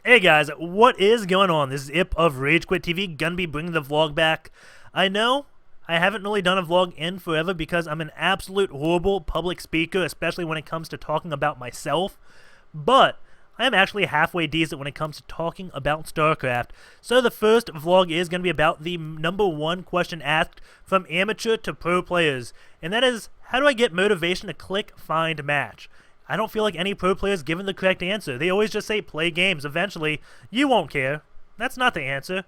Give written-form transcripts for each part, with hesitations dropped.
Hey guys, what is going on? This is Ip of Rage Quit TV, gonna be bringing the vlog back. I know I haven't really done a vlog in forever because I'm an absolute horrible public speaker, especially when it comes to talking about myself, but I am actually halfway decent when it comes to talking about StarCraft. So the first vlog is going to be about the number one question asked from amateur to pro players, and that is, how do I get motivation to click find match? I don't feel like any pro player's given the correct answer. They always just say play games. Eventually, you won't care. That's not the answer.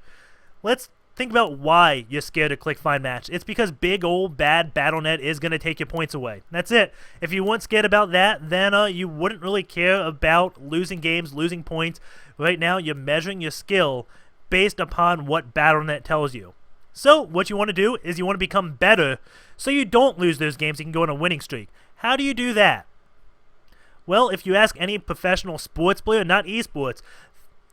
Let's think about why you're scared to click find match. It's because big old bad Battle.net is going to take your points away. That's it. If you weren't scared about that, then you wouldn't really care about losing games, losing points. Right now, you're measuring your skill based upon what Battle.net tells you. So what you want to do is you want to become better so you don't lose those games. You can go on a winning streak. How do you do that? Well, if you ask any professional sports player, not esports,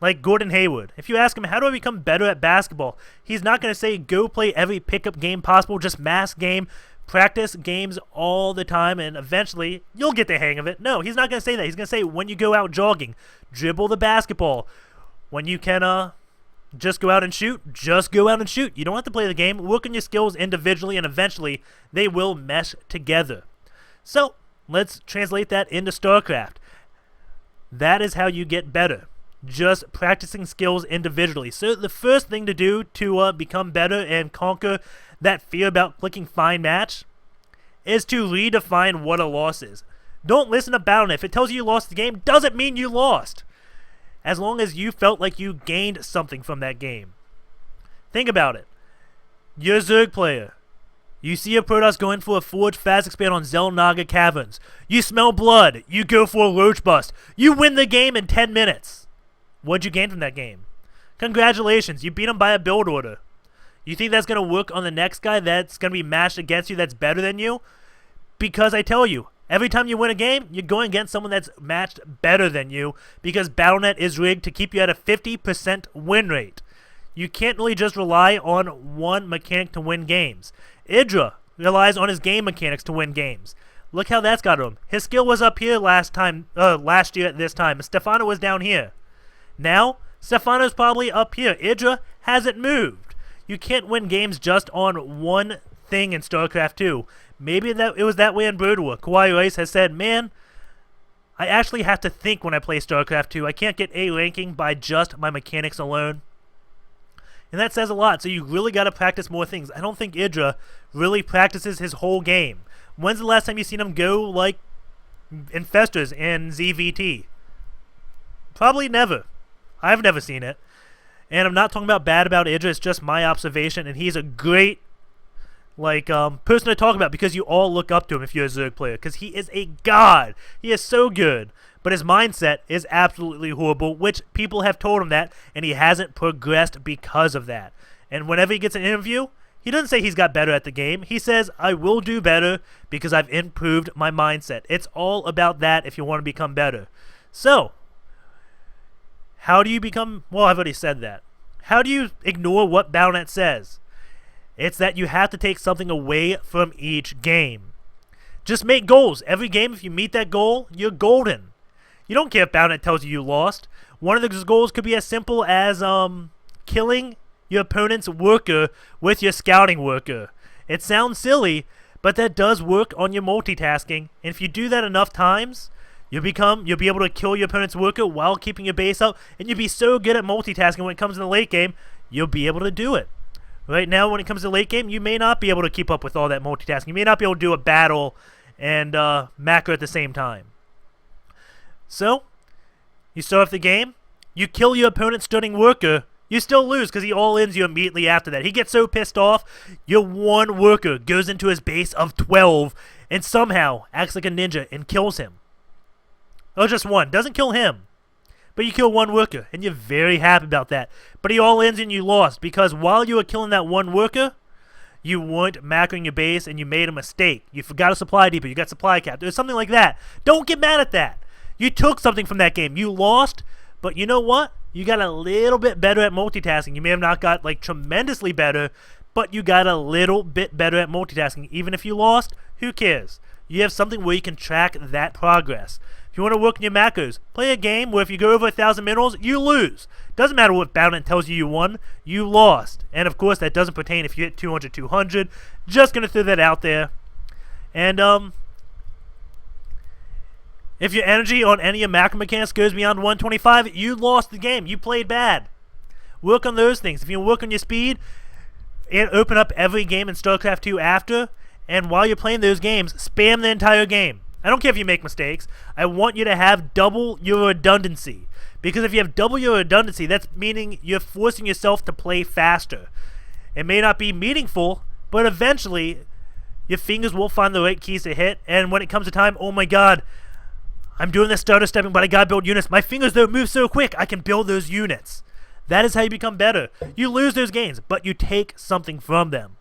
like Gordon Hayward, if you ask him, how do I become better at basketball? He's not going to say, go play every pickup game possible, just mass game, practice games all the time, and eventually you'll get the hang of it. No, he's not going to say that. He's going to say, when you go out jogging, dribble the basketball. When you can just go out and shoot, just go out and shoot. You don't have to play the game. Work on your skills individually, and eventually they will mesh together. So let's translate that into StarCraft. That is how you get better. Just practicing skills individually. So the first thing to do to become better and conquer that fear about clicking find match is to redefine what a loss is. Don't listen to Battle.net. If it tells you lost the game, doesn't mean you lost. As long as you felt like you gained something from that game. Think about it. You're a Zerg player. You see a Protoss going for a Forge Fast Expand on Xel'Naga Caverns. You smell blood. You go for a Roach Bust. You win the game in 10 minutes. What'd you gain from that game? Congratulations, you beat him by a build order. You think that's going to work on the next guy that's going to be matched against you that's better than you? Because I tell you, every time you win a game, you're going against someone that's matched better than you because Battle.net is rigged to keep you at a 50% win rate. You can't really just rely on one mechanic to win games. Idra relies on his game mechanics to win games. Look how that's got him. His skill was up here last year at this time. Stefano was down here. Now, Stefano's probably up here. Idra hasn't moved. You can't win games just on one thing in StarCraft 2. Maybe it was that way in Brood War. Kawhi Rice has said, man, I actually have to think when I play StarCraft 2. I can't get A ranking by just my mechanics alone. And that says a lot, so you really got to practice more things. I don't think Idra really practices his whole game. When's the last time you seen him go, like, Infestors in ZVT? Probably never. I've never seen it. And I'm not talking about bad about Idra, it's just my observation, and he's a great, person to talk about because you all look up to him if you're a Zerg player, because he is a god. He is so good. But his mindset is absolutely horrible, which people have told him that, and he hasn't progressed because of that. And whenever he gets an interview, he doesn't say he's got better at the game. He says, I will do better because I've improved my mindset. It's all about that if you want to become better. So, how do you become... Well, I've already said that. How do you ignore what Battle.net says? It's that you have to take something away from each game. Just make goals. Every game, if you meet that goal, you're golden. You don't care if Battle.net tells you lost. One of those goals could be as simple as killing your opponent's worker with your scouting worker. It sounds silly, but that does work on your multitasking. And if you do that enough times, you'll be able to kill your opponent's worker while keeping your base up, and you'll be so good at multitasking when it comes to the late game, you'll be able to do it. Right now, when it comes to late game, you may not be able to keep up with all that multitasking. You may not be able to do a battle and macro at the same time. So, you start off the game, you kill your opponent's stunning worker, you still lose because he all-ins you immediately after that. He gets so pissed off, your one worker goes into his base of 12 and somehow acts like a ninja and kills him. Oh, just one. Doesn't kill him. But you kill one worker, and you're very happy about that. But he all-ins and you lost because while you were killing that one worker, you weren't macroing your base and you made a mistake. You forgot a supply depot, you got supply cap. There's something like that. Don't get mad at that. You took something from that game. You lost, but you know what? You got a little bit better at multitasking. You may have not got, tremendously better, but you got a little bit better at multitasking. Even if you lost, who cares? You have something where you can track that progress. If you want to work on your macros, play a game where if you go over 1,000 minerals, you lose. Doesn't matter what Battle.net tells you won, you lost. And of course, that doesn't pertain if you hit 200. Just going to throw that out there. And, if your energy on any of your macro mechanics goes beyond 125, you lost the game. You played bad. Work on those things. If you work on your speed, and open up every game in StarCraft 2 after, and while you're playing those games, spam the entire game. I don't care if you make mistakes. I want you to have double your redundancy. Because if you have double your redundancy, that's meaning you're forcing yourself to play faster. It may not be meaningful, but eventually your fingers will find the right keys to hit, and when it comes to time, oh my god, I'm doing this stutter stepping, but I gotta build units. My fingers don't move so quick. I can build those units. That is how you become better. You lose those games, but you take something from them.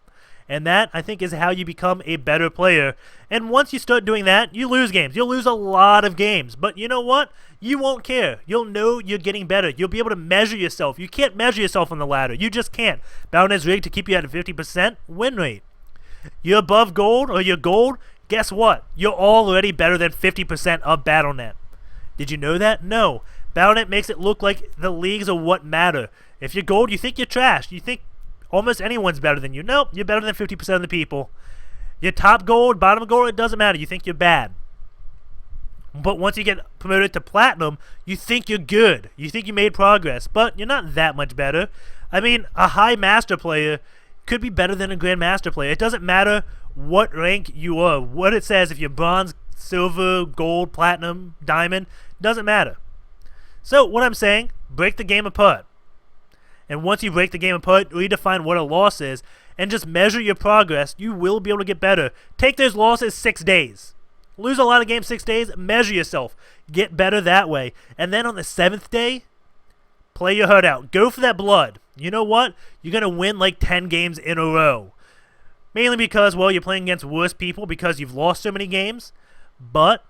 And that, I think, is how you become a better player. And once you start doing that, you lose games. You'll lose a lot of games. But you know what? You won't care. You'll know you're getting better. You'll be able to measure yourself. You can't measure yourself on the ladder. You just can't. Battle.net's rigged to keep you at a 50% win rate. You're above gold, or you're gold, guess what? You're already better than 50% of Battle.net. Did you know that? No. Battle.net makes it look like the leagues are what matter. If you're gold, you think you're trash. You think almost anyone's better than you. Nope, you're better than 50% of the people. You're top gold, bottom gold, it doesn't matter. You think you're bad. But once you get promoted to platinum, you think you're good. You think you made progress, but you're not that much better. I mean, a high master player could be better than a grand master player. It doesn't matter what rank you are. What it says, if you're bronze, silver, gold, platinum, diamond, doesn't matter. So, what I'm saying, break the game apart. And once you break the game apart, redefine what a loss is, and just measure your progress, you will be able to get better. Take those losses 6 days. Lose a lot of games 6 days, measure yourself. Get better that way. And then on the 7th day, play your heart out. Go for that blood. You know what? You're going to win like 10 games in a row. Mainly because, well, you're playing against worse people because you've lost so many games. But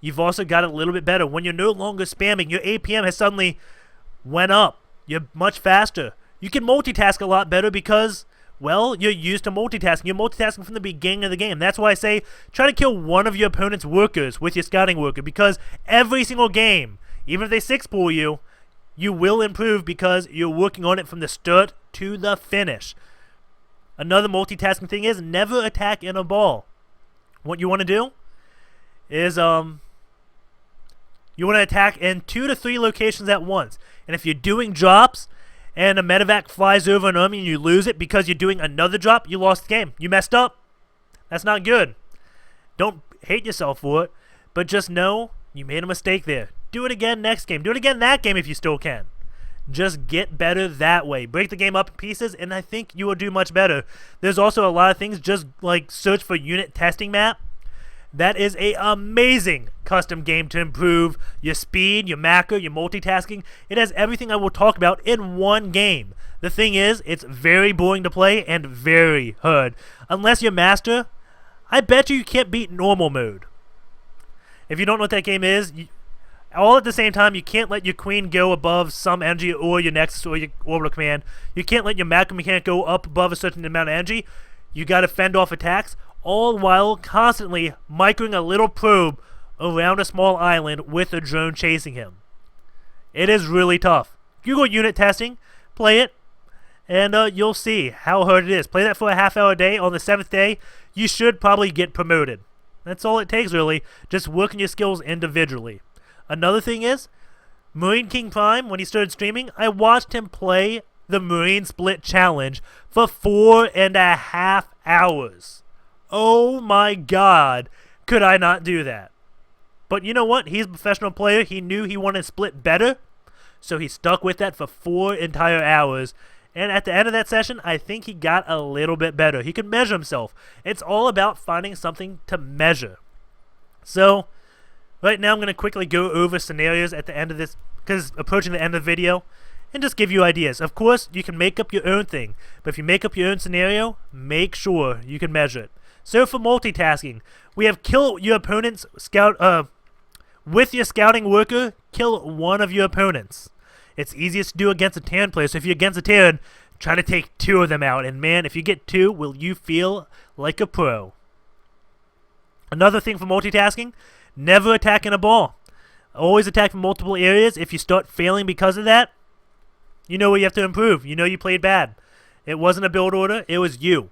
you've also got a little bit better. When you're no longer spamming, your APM has suddenly went up. You're much faster. You can multitask a lot better because, well, you're used to multitasking. You're multitasking from the beginning of the game. That's why I say try to kill one of your opponent's workers with your scouting worker, because every single game, even if they 6-pull you, you will improve because you're working on it from the start to the finish. Another multitasking thing is never attack in a ball. What you want to do is you want to attack in 2 to 3 locations at once. And if you're doing drops and a medevac flies over an army and you lose it because you're doing another drop, you lost the game. You messed up. That's not good. Don't hate yourself for it, but just know you made a mistake there. Do it again next game. Do it again that game if you still can. Just get better that way. Break the game up in pieces, and I think you will do much better. There's also a lot of things, just like search for unit testing map. That is a amazing custom game to improve your speed, your macro, your multitasking. It has everything I will talk about in one game. The thing is, it's very boring to play and very hard. Unless you're master, I bet you can't beat normal mode. If you don't know what that game is, all at the same time, you can't let your queen go above some energy or your nexus or your orbital command. You can't let your macro mechanic go up above a certain amount of energy. You got to fend off attacks, all while constantly microing a little probe around a small island with a drone chasing him. It is really tough. Google unit testing, play it, and you'll see how hard it is. Play that for a half-hour a day. On the 7th day, you should probably get promoted. That's all it takes, really. Just working your skills individually. Another thing is, Marine King Prime, when he started streaming, I watched him play the Marine Split Challenge for 4.5 hours. Oh my god, could I not do that? But you know what? He's a professional player. He knew he wanted to split better, so he stuck with that for 4 entire hours. And at the end of that session, I think he got a little bit better. He could measure himself. It's all about finding something to measure. So, right now I'm going to quickly go over scenarios at the end of this, because approaching the end of the video, and just give you ideas. Of course, you can make up your own thing, but if you make up your own scenario, make sure you can measure it. So for multitasking, we have kill your opponent's scout, with your scouting worker, kill one of your opponents. It's easiest to do against a Terran player, so if you're against a Terran, try to take 2 of them out, and man, if you get 2, will you feel like a pro. Another thing for multitasking, never attack in a ball. Always attack from multiple areas. If you start failing because of that, you know where you have to improve. You know you played bad. It wasn't a build order. It was you.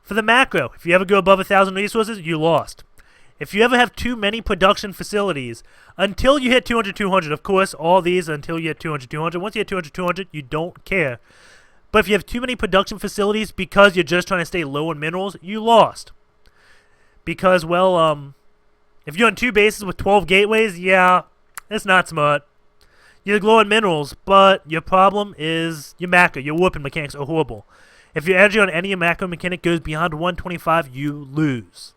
For the macro, if you ever go above 1,000 resources, you lost. If you ever have too many production facilities, until you hit 200, 200, of course, all these until you hit 200, 200. Once you hit 200, 200, you don't care. But if you have too many production facilities because you're just trying to stay low on minerals, you lost. Because, well, if you're on 2 bases with 12 gateways, yeah, it's not smart. You're low on minerals, but your problem is your macro. Your warping mechanics are horrible. If your energy on any macro mechanic goes beyond 125, you lose.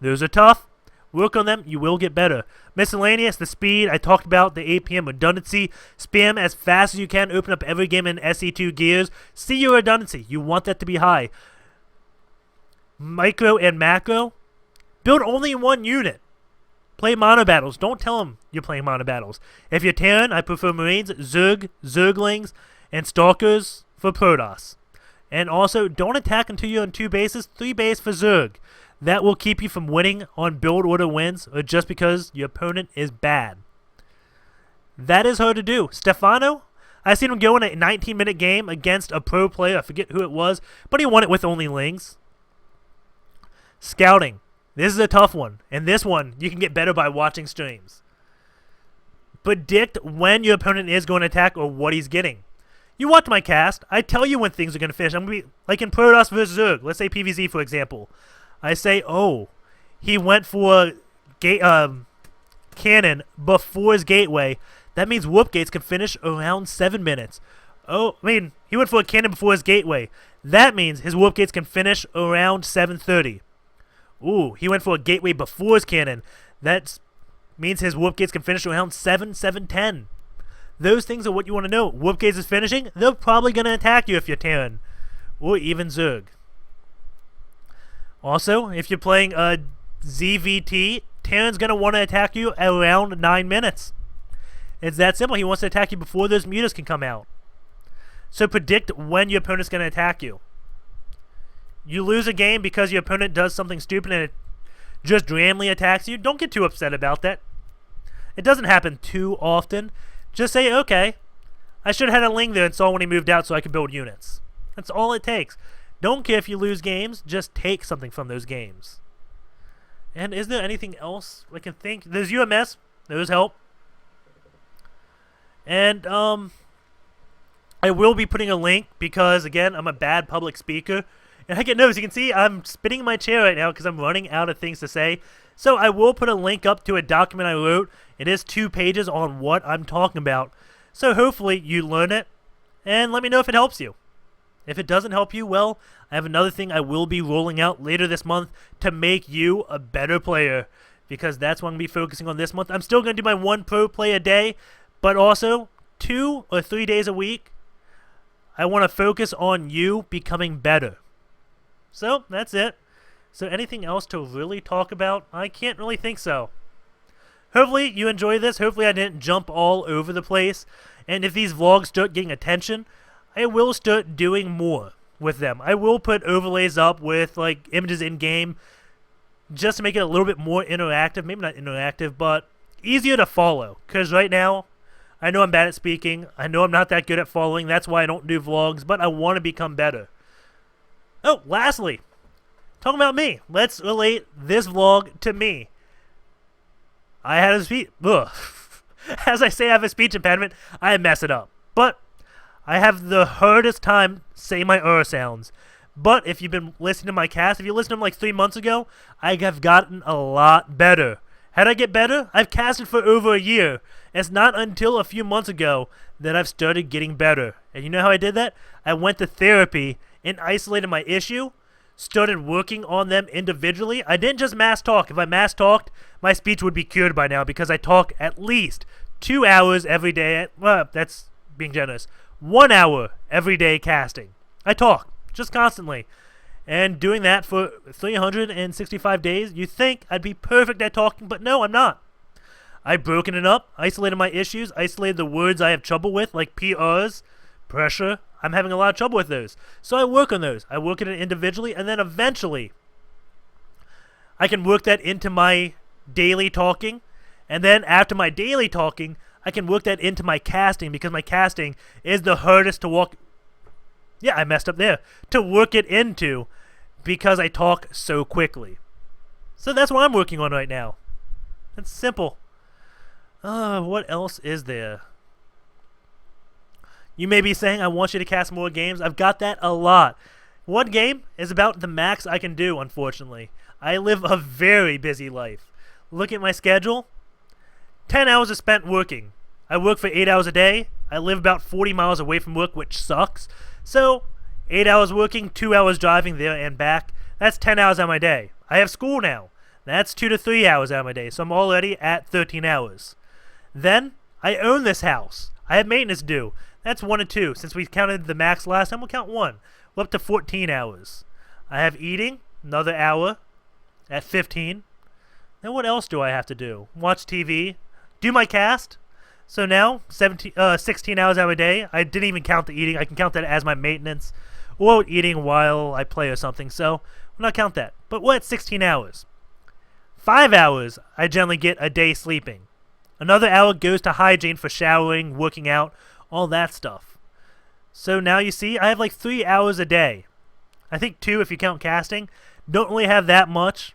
Those are tough. Work on them. You will get better. Miscellaneous, the speed. I talked about the APM redundancy. Spam as fast as you can. Open up every game in SE2 gears. See your redundancy. You want that to be high. Micro and macro. Build only one unit. Play mono battles. Don't tell them you're playing mono battles. If you're Terran, I prefer Marines, Zerg, Zerglings, and Stalkers for Protoss. And also, don't attack until you're on 2 bases. 3 base for Zerg. That will keep you from winning on build order wins or just because your opponent is bad. That is hard to do. Stefano, I seen him go in a 19-minute game against a pro player. I forget who it was, but he won it with only Lings. Scouting. This is a tough one. And this one, you can get better by watching streams. Predict when your opponent is going to attack or what he's getting. You watch my cast. I tell you when things are going to finish. I'm going to be like in Protoss vs. Zerg. Let's say PvZ, for example. I say, oh, he went for cannon before his gateway. That means warp gates can finish around 7 minutes. Oh, I mean, he went for a cannon before his gateway. That means his warp gates can finish around 7:30. Ooh, he went for a gateway before his cannon. That means his warp gates can finish around 7:10. Those things are what you want to know. Warp gates is finishing. They're probably going to attack you if you're Terran. Or even Zerg. Also, if you're playing a ZVT, Terran's going to want to attack you at around 9 minutes. It's that simple. He wants to attack you before those mutas can come out. So predict when your opponent's going to attack you. You lose a game because your opponent does something stupid and it just randomly attacks you. Don't get too upset about that. It doesn't happen too often. Just say, okay, I should have had a Ling there and saw when he moved out so I could build units. That's all it takes. Don't care if you lose games, just take something from those games. And is there anything else I can think? There's UMS. Those help. And I will be putting a link because, again, I'm a bad public speaker. And I get nervous. You can see I'm spinning my chair right now because I'm running out of things to say. So I will put a link up to a document I wrote. It is 2 pages on what I'm talking about. So hopefully you learn it. And let me know if it helps you. If it doesn't help you, well, I have another thing I will be rolling out later this month to make you a better player. Because that's what I'm going to be focusing on this month. I'm still going to do my 1 pro play a day. But also, 2 or 3 days a week, I want to focus on you becoming better. So, that's it. So, anything else to really talk about? I can't really think so. Hopefully, you enjoy this. Hopefully, I didn't jump all over the place. And if these vlogs start getting attention, I will start doing more with them. I will put overlays up with, like, images in-game just to make it a little bit more interactive. Maybe not interactive, but easier to follow. Because right now, I know I'm bad at speaking. I know I'm not that good at following. That's why I don't do vlogs, but I want to become better. Oh, lastly, talking about me. Let's relate this vlog to me. I had a speech. As I say, I have a speech impediment. I mess it up. But I have the hardest time saying my sounds. But if you've been listening to my cast, if you listened to them like 3 months ago, I have gotten a lot better. How did I get better? I've casted for over a year. It's not until a few months ago that I've started getting better. And you know how I did that? I went to therapy and isolated my issue, started working on them individually. I didn't just mass talk. If I mass talked, my speech would be cured by now because I talk at least 2 hours every day. Well, that's being generous. 1 hour every day casting. I talk just constantly. And doing that for 365 days, you think I'd be perfect at talking, but no, I'm not. I've broken it up, isolated my issues, isolated the words I have trouble with, like PRs, pressure. I'm having a lot of trouble with those. So I work on those. I work on it individually, and then eventually I can work that into my daily talking, And then after my daily talking, I can work that into my casting because my casting is the hardest to walk. Yeah, I messed up there. To work it into because I talk so quickly. So that's what I'm working on right now. It's simple. What else is there? You may be saying, I want you to cast more games. I've got that a lot. One game is about the max I can do, unfortunately. I live a very busy life. Look at my schedule. 10 hours is spent working. I work for 8 hours a day. I live about 40 miles away from work, which sucks. So, 8 hours working, 2 hours driving there and back. That's 10 hours out of my day. I have school now. That's 2 to 3 hours out of my day. So I'm already at 13 hours. Then, I own this house. I have maintenance due. That's 1 and 2. Since we counted the max last time, we'll count 1. We're up to 14 hours. I have eating, another hour, at 15. Then what else do I have to do? Watch TV, do my cast. So now, 16 hours out of a day. I didn't even count the eating. I can count that as my maintenance, or eating while I play or something. So, I'll not count that. But we're at 16 hours. 5 hours, I generally get a day sleeping. Another hour goes to hygiene for showering, working out, all that stuff. So now you see, I have like 3 hours a day. I think 2 if you count casting. Don't really have that much.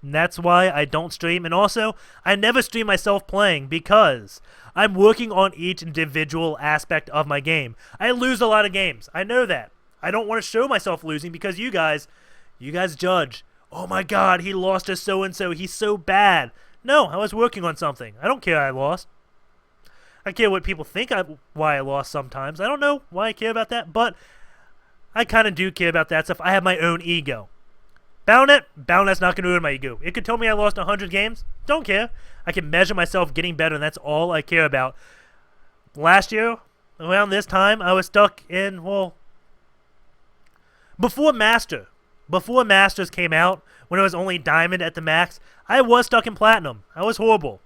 And that's why I don't stream. And also, I never stream myself playing because I'm working on each individual aspect of my game. I lose a lot of games. I know that. I don't want to show myself losing because you guys judge. Oh my god, he lost to so-and-so. He's so bad. No, I was working on something. I don't care I lost. I care what people think why I lost sometimes. I don't know why I care about that, but I kind of do care about that stuff. I have my own ego. Boundet's not going to ruin my ego. It could tell me I lost 100 games. Don't care. I can measure myself getting better, and that's all I care about. Last year, around this time, I was stuck in, well, before Masters came out, when it was only Diamond at the max, I was stuck in Platinum. I was horrible.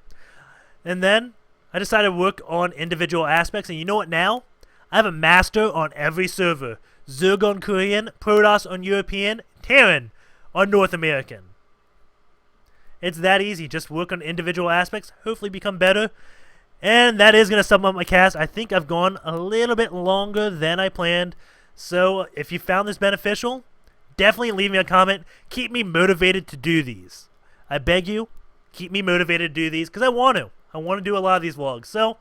And then I decided to work on individual aspects, and you know what now? I have a Master on every server. Zerg on Korean, Protoss on European, Terran on North American. It's that easy. Just work on individual aspects, hopefully become better. And that is going to sum up my cast. I think I've gone a little bit longer than I planned. So if you found this beneficial, definitely leave me a comment. Keep me motivated to do these. I beg you, keep me motivated to do these because I want to. I want to do a lot of these vlogs. So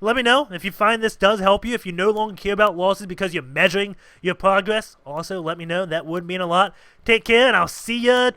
let me know if you find this does help you. If you no longer care about losses because you're measuring your progress, also let me know. That would mean a lot. Take care, and I'll see you tomorrow.